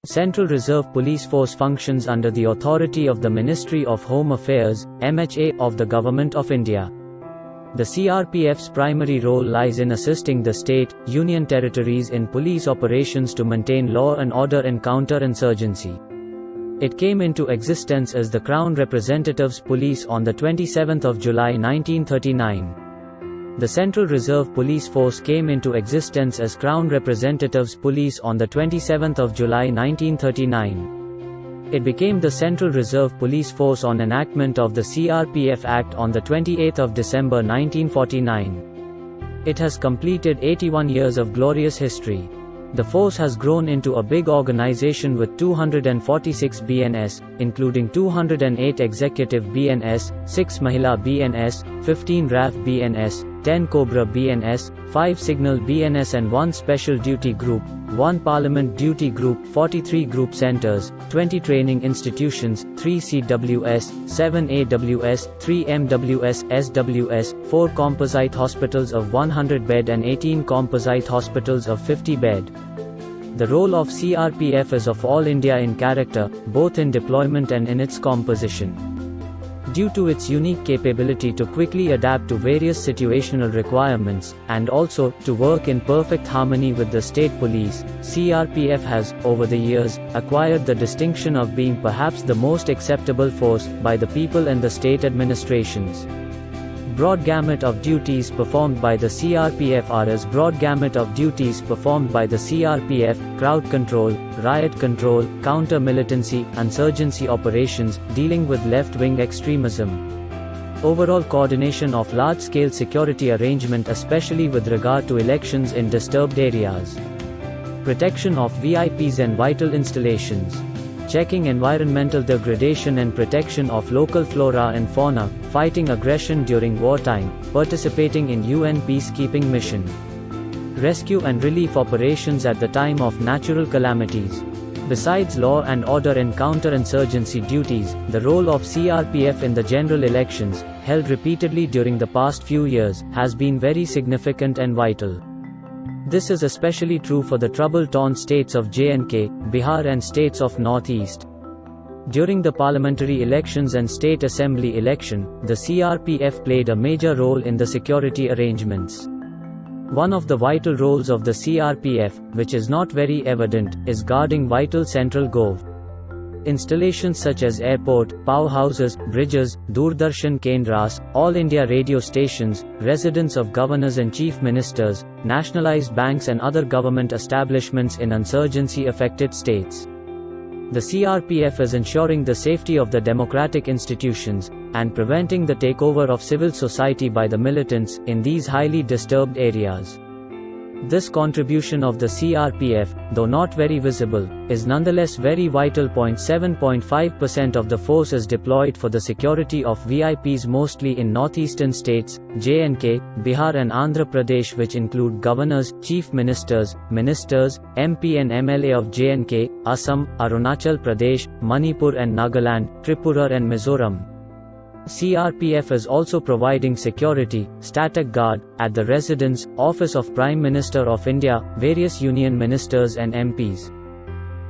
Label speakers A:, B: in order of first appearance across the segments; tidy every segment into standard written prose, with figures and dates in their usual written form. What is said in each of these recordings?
A: Central Reserve Police Force functions under the authority of the Ministry of Home Affairs, MHA, of the Government of India. The CRPF's primary role lies in assisting the state, union territories in police operations to maintain law and order and counter insurgency. It came into existence as the Crown Representatives Police on the 27th of July 1939. The Central Reserve Police Force came into existence as Crown Representatives Police on the 27th of July 1939. It became the Central Reserve Police Force on enactment of the CRPF Act on the 28th of December 1949. It has completed 81 years of glorious history. The force has grown into a big organization with 246 BNS, including 208 executive BNS, 6 Mahila BNS, 15 RAF BNS, 10 Cobra BNS, 5 Signal BNS and 1 Special Duty Group, 1 Parliament Duty Group, 43 Group Centers, 20 Training Institutions, 3 CWS, 7 AWS, 3 MWS, SWS, 4 Composite Hospitals of 100 bed and 18 Composite Hospitals of 50 bed. The role of CRPF is of all India in character, both in deployment and in its composition. Due to its unique capability to quickly adapt to various situational requirements, and also, to work in perfect harmony with the state police, CRPF has, over the years, acquired the distinction of being perhaps the most acceptable force, by the people and the state administrations. Broad gamut of duties performed by the CRPF are as broad gamut of duties performed by the CRPF, crowd control, riot control, counter-militancy, insurgency operations, dealing with left-wing extremism. Overall coordination of large-scale security arrangement especially with regard to elections in disturbed areas. Protection of VIPs and vital installations. Checking environmental degradation and protection of local flora and fauna, fighting aggression during wartime, participating in UN peacekeeping mission. Rescue and relief operations at the time of natural calamities. Besides law and order and counter-insurgency duties, the role of CRPF in the general elections, held repeatedly during the past few years, has been very significant and vital. This is especially true for the trouble-torn states of J&K, Bihar and states of Northeast. During the parliamentary elections and state assembly election, the CRPF played a major role in the security arrangements. One of the vital roles of the CRPF, which is not very evident, is guarding vital central gov. Installations such as airport, powerhouses, bridges, Doordarshan Kendras, All India radio stations, residence of governors and chief ministers, nationalized banks and other government establishments in insurgency-affected states. The CRPF is ensuring the safety of the democratic institutions, and preventing the takeover of civil society by the militants, in these highly disturbed areas. This contribution of the CRPF, though not very visible, is nonetheless very vital. 7.5% of the force is deployed for the security of VIPs mostly in northeastern states, J&K, Bihar and Andhra Pradesh, which include governors, chief ministers, MP and MLA of J&K, Assam, Arunachal Pradesh, Manipur and Nagaland, Tripura and Mizoram. CRPF is also providing security, static guard, at the residence, office of Prime Minister of India, various union ministers and MPs.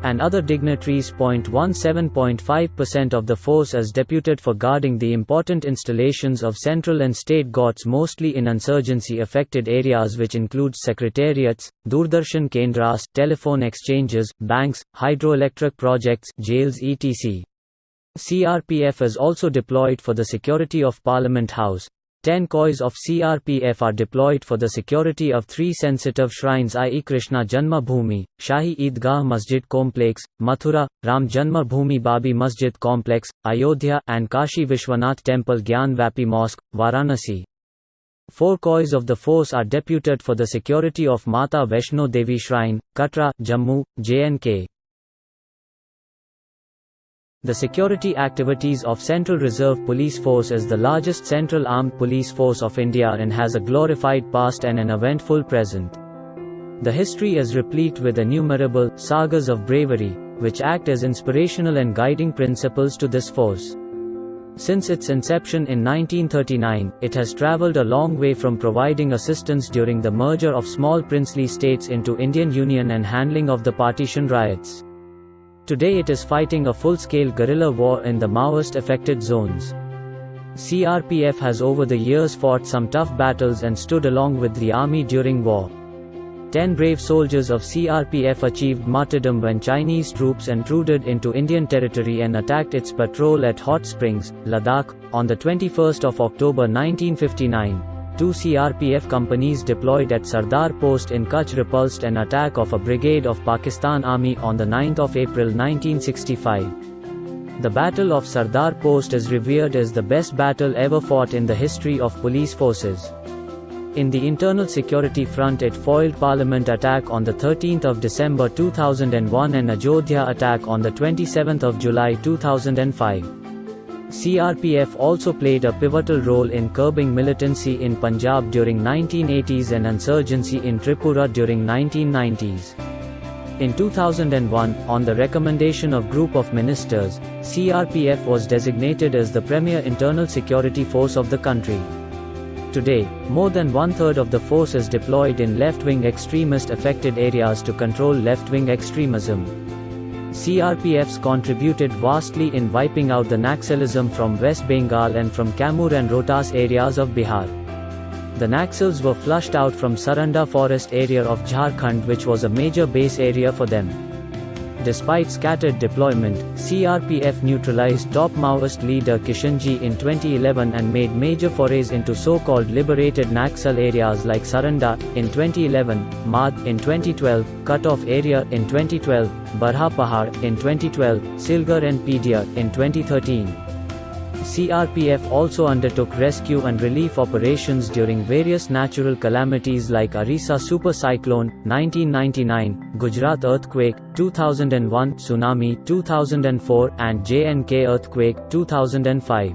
A: And other dignitaries. 17.5% of the force is deputed for guarding the important installations of central and state governments mostly in insurgency-affected areas, which includes secretariats, Doordarshan Kendras, telephone exchanges, banks, hydroelectric projects, jails etc. CRPF is also deployed for the security of Parliament House. 10 COIs of CRPF are deployed for the security of 3 sensitive shrines, i.e. Krishna Janma Bhoomi, Shahi Eidgah Masjid Complex, Mathura, Ram Janma Bhoomi Babi Masjid Complex, Ayodhya, and Kashi Vishwanath Temple Gyan Vapi Mosque, Varanasi. 4 COIs of the force are deputed for the security of Mata Vaishno Devi Shrine, Katra, Jammu, J&K. The security activities of Central Reserve Police Force is the largest central armed police force of India and has a glorified past and an eventful present. The history is replete with innumerable sagas of bravery, which act as inspirational and guiding principles to this force. Since its inception in 1939, it has travelled a long way from providing assistance during the merger of small princely states into Indian Union and handling of the partition riots. Today it is fighting a full-scale guerrilla war in the Maoist-affected zones. CRPF has over the years fought some tough battles and stood along with the army during war. 10 brave soldiers of CRPF achieved martyrdom when Chinese troops intruded into Indian territory and attacked its patrol at Hot Springs, Ladakh, on the 21st of October 1959. 2 CRPF companies deployed at Sardar Post in Kutch repulsed an attack of a brigade of Pakistan Army on the 9th of April 1965. The Battle of Sardar Post is revered as the best battle ever fought in the history of police forces. In the internal security front, it foiled Parliament attack on the 13th of December 2001 and Ajodhya attack on the 27th of July 2005. CRPF also played a pivotal role in curbing militancy in Punjab during 1980s and insurgency in Tripura during 1990s. In 2001, on the recommendation of group of ministers, CRPF was designated as the premier internal security force of the country. Today, more than one-third of the force is deployed in left-wing extremist-affected areas to control left-wing extremism. CRPFs contributed vastly in wiping out the Naxalism from West Bengal and from Kamur and Rohtas areas of Bihar. The Naxals were flushed out from Saranda forest area of Jharkhand, which was a major base area for them. Despite scattered deployment, CRPF neutralized top Maoist leader Kishanji in 2011 and made major forays into so-called liberated Naxal areas like Saranda in 2011, Madh in 2012, Cut-off area in 2012, Barha Pahar in 2012, Silgar and Pedia in 2013. CRPF also undertook rescue and relief operations during various natural calamities like Arisa super cyclone, 1999, Gujarat earthquake, 2001, tsunami, 2004, and J&K earthquake, 2005.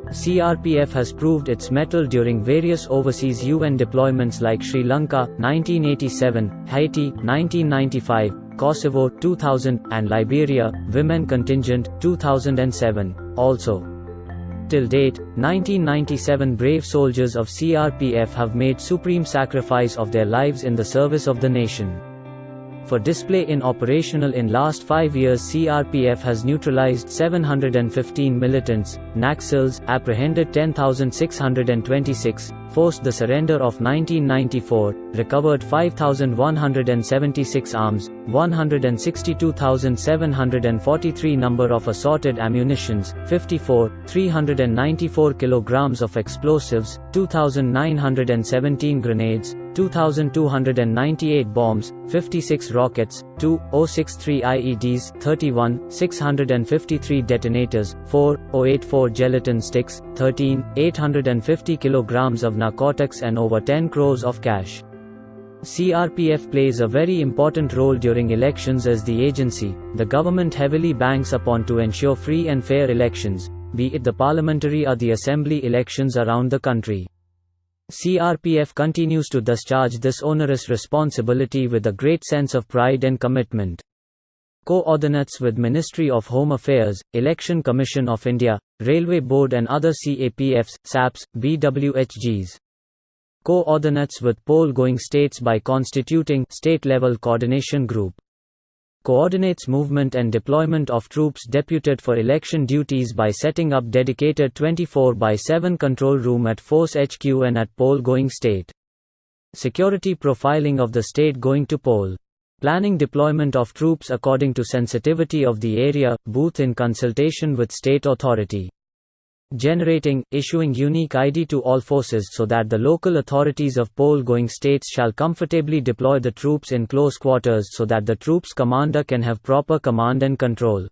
A: CRPF has proved its mettle during various overseas UN deployments like Sri Lanka, 1987, Haiti, 1995, Kosovo, 2000, and Liberia, Women Contingent, 2007, also. Till date, 1997 brave soldiers of CRPF have made supreme sacrifice of their lives in the service of the nation. For display in operational in last 5 years, CRPF has neutralized 715 militants, Naxals, apprehended 10,626, forced the surrender of 1994, recovered 5,176 arms, 162,743 number of assorted ammunitions, 394 kilograms of explosives, 2,917 grenades, 2,298 bombs, 56 rockets, 2,063 IEDs, 653 detonators, 4,084 gelatin sticks, 850 kilograms of narcotics and over 10 crores of cash. CRPF plays a very important role during elections as the agency the government heavily banks upon to ensure free and fair elections, be it the parliamentary or the assembly elections around the country. CRPF continues to discharge this onerous responsibility with a great sense of pride and commitment. Coordinates with Ministry of Home Affairs, Election Commission of India, Railway Board and other CAPFs, SAPs, BWHGs. Coordinates with poll-going states by constituting state-level coordination group. Coordinates movement and deployment of troops deputed for election duties by setting up dedicated 24/7 control room at Force HQ and at poll-going state. Security profiling of the state going to poll. Planning deployment of troops according to sensitivity of the area, booth in consultation with state authority. Generating, issuing unique ID to all forces so that the local authorities of poll-going states shall comfortably deploy the troops in close quarters so that the troops' commander can have proper command and control.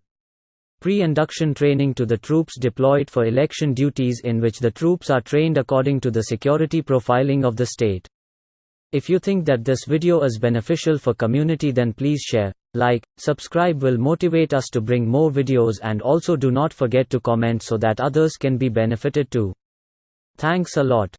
A: Pre-induction training to the troops deployed for election duties in which the troops are trained according to the security profiling of the state. If you think that this video is beneficial for community, then please share, like, subscribe will motivate us to bring more videos, and also do not forget to comment so that others can be benefited too. Thanks a lot.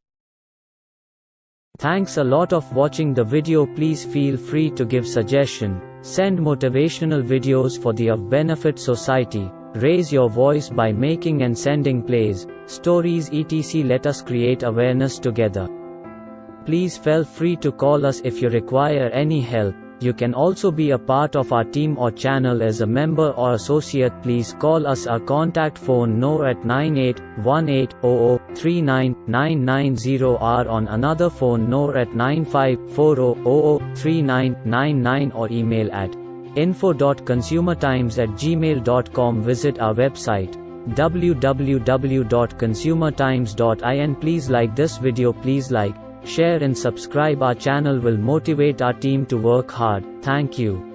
A: Thanks a lot of watching the video. Please feel free to give suggestion, send motivational videos for the of benefit society, raise your voice by making and sending plays, stories etc. Let us create awareness together. Please feel free to call us if you require any help. You can also be a part of our team or channel as a member or associate. Please call us. Our contact phone no at 981800399990 or on another phone no at 9540003999 or email at info.consumertimes@gmail.com. Visit our website www.consumertimes.in. Please like this video. Please like, share and subscribe. Our channel will motivate our team to work hard. Thank you.